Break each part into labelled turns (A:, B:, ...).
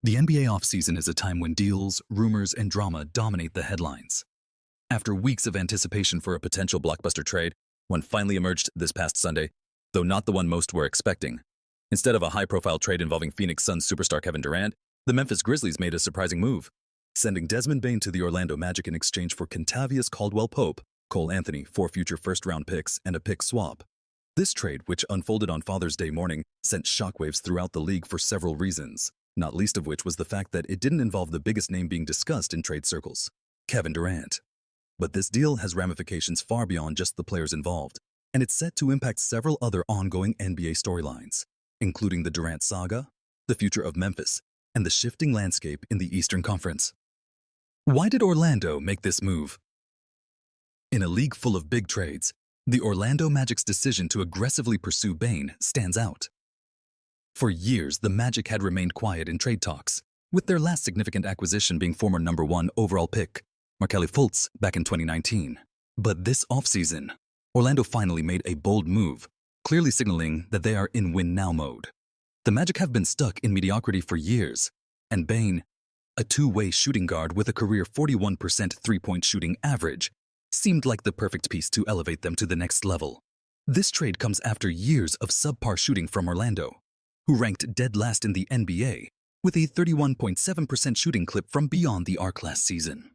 A: The NBA offseason is a time when deals, rumors, and drama dominate the headlines. After weeks of anticipation for a potential blockbuster trade, one finally emerged this past Sunday, though not the one most were expecting. Instead of a high-profile trade involving Phoenix Suns superstar Kevin Durant, the Memphis Grizzlies made a surprising move, sending Desmond Bane to the Orlando Magic in exchange for Kentavious Caldwell-Pope, Cole Anthony, 4 future first-round picks, and a pick swap. This trade, which unfolded on Father's Day morning, sent shockwaves throughout the league for several reasons, not least of which was the fact that it didn't involve the biggest name being discussed in trade circles, Kevin Durant. But this deal has ramifications far beyond just the players involved, and it's set to impact several other ongoing NBA storylines, including the Durant saga, the future of Memphis, and the shifting landscape in the Eastern Conference. Why did Orlando make this move? In a league full of big trades, the Orlando Magic's decision to aggressively pursue Bane stands out. For years, the Magic had remained quiet in trade talks, with their last significant acquisition being former number 1 overall pick, Markelle Fultz, back in 2019. But this offseason, Orlando finally made a bold move, clearly signaling that they are in win-now mode. The Magic have been stuck in mediocrity for years, and Bane, a two-way shooting guard with a career 41% three-point shooting average, seemed like the perfect piece to elevate them to the next level. This trade comes after years of subpar shooting from Orlando, who ranked dead last in the NBA with a 31.7% shooting clip from beyond the arc last season.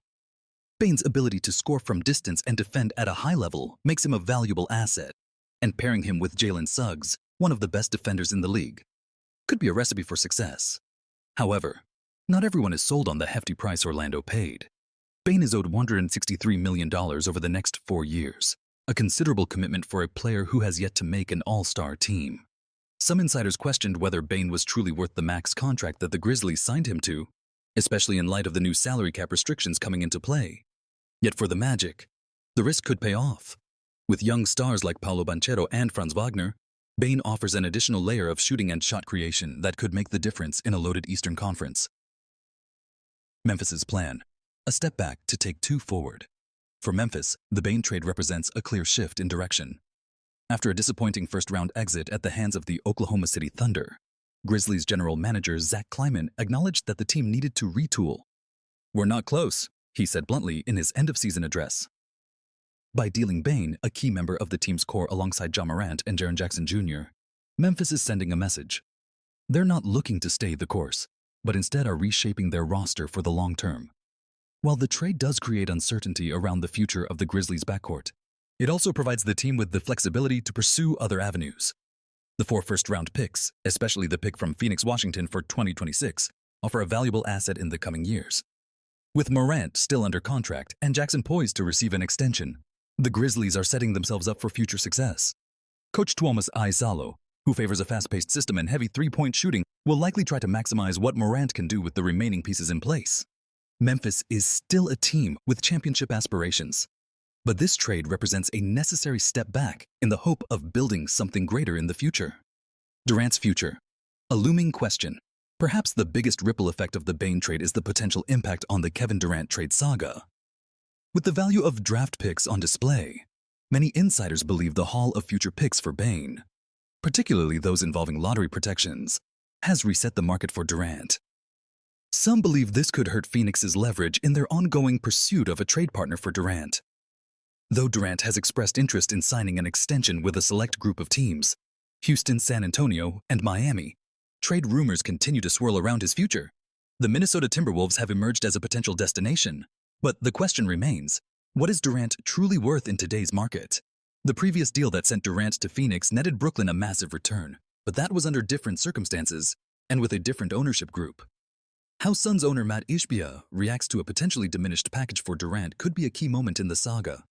A: Bane's ability to score from distance and defend at a high level makes him a valuable asset, and pairing him with Jalen Suggs, one of the best defenders in the league, could be a recipe for success. However, not everyone is sold on the hefty price Orlando paid. Bane is owed $163 million over the next 4 years, a considerable commitment for a player who has yet to make an all-star team. Some insiders questioned whether Bane was truly worth the max contract that the Grizzlies signed him to, especially in light of the new salary cap restrictions coming into play. Yet for the Magic, the risk could pay off. With young stars like Paolo Banchero and Franz Wagner, Bane offers an additional layer of shooting and shot creation that could make the difference in a loaded Eastern Conference. Memphis's plan: a step back to take 2 forward. For Memphis, the Bane trade represents a clear shift in direction. After a disappointing first-round exit at the hands of the Oklahoma City Thunder, Grizzlies general manager Zach Kleiman acknowledged that the team needed to retool. "We're not close," he said bluntly in his end-of-season address. By dealing Bane, a key member of the team's core alongside Ja Morant and Jaren Jackson Jr., Memphis is sending a message. They're not looking to stay the course, but instead are reshaping their roster for the long term. While the trade does create uncertainty around the future of the Grizzlies' backcourt, it also provides the team with the flexibility to pursue other avenues. The 4 first-round picks, especially the pick from Phoenix, Washington for 2026, offer a valuable asset in the coming years. With Morant still under contract and Jackson poised to receive an extension, the Grizzlies are setting themselves up for future success. Coach Tuomas Aisalo, who favors a fast-paced system and heavy three-point shooting, will likely try to maximize what Morant can do with the remaining pieces in place. Memphis is still a team with championship aspirations, but this trade represents a necessary step back in the hope of building something greater in the future. Durant's future: a looming question. Perhaps the biggest ripple effect of the Bane trade is the potential impact on the Kevin Durant trade saga. With the value of draft picks on display, many insiders believe the haul of future picks for Bane, particularly those involving lottery protections, has reset the market for Durant. Some believe this could hurt Phoenix's leverage in their ongoing pursuit of a trade partner for Durant. Though Durant has expressed interest in signing an extension with a select group of teams, Houston, San Antonio, and Miami, trade rumors continue to swirl around his future. The Minnesota Timberwolves have emerged as a potential destination, but the question remains, what is Durant truly worth in today's market? The previous deal that sent Durant to Phoenix netted Brooklyn a massive return, but that was under different circumstances and with a different ownership group. How Suns owner Matt Ishbia reacts to a potentially diminished package for Durant could be a key moment in the saga.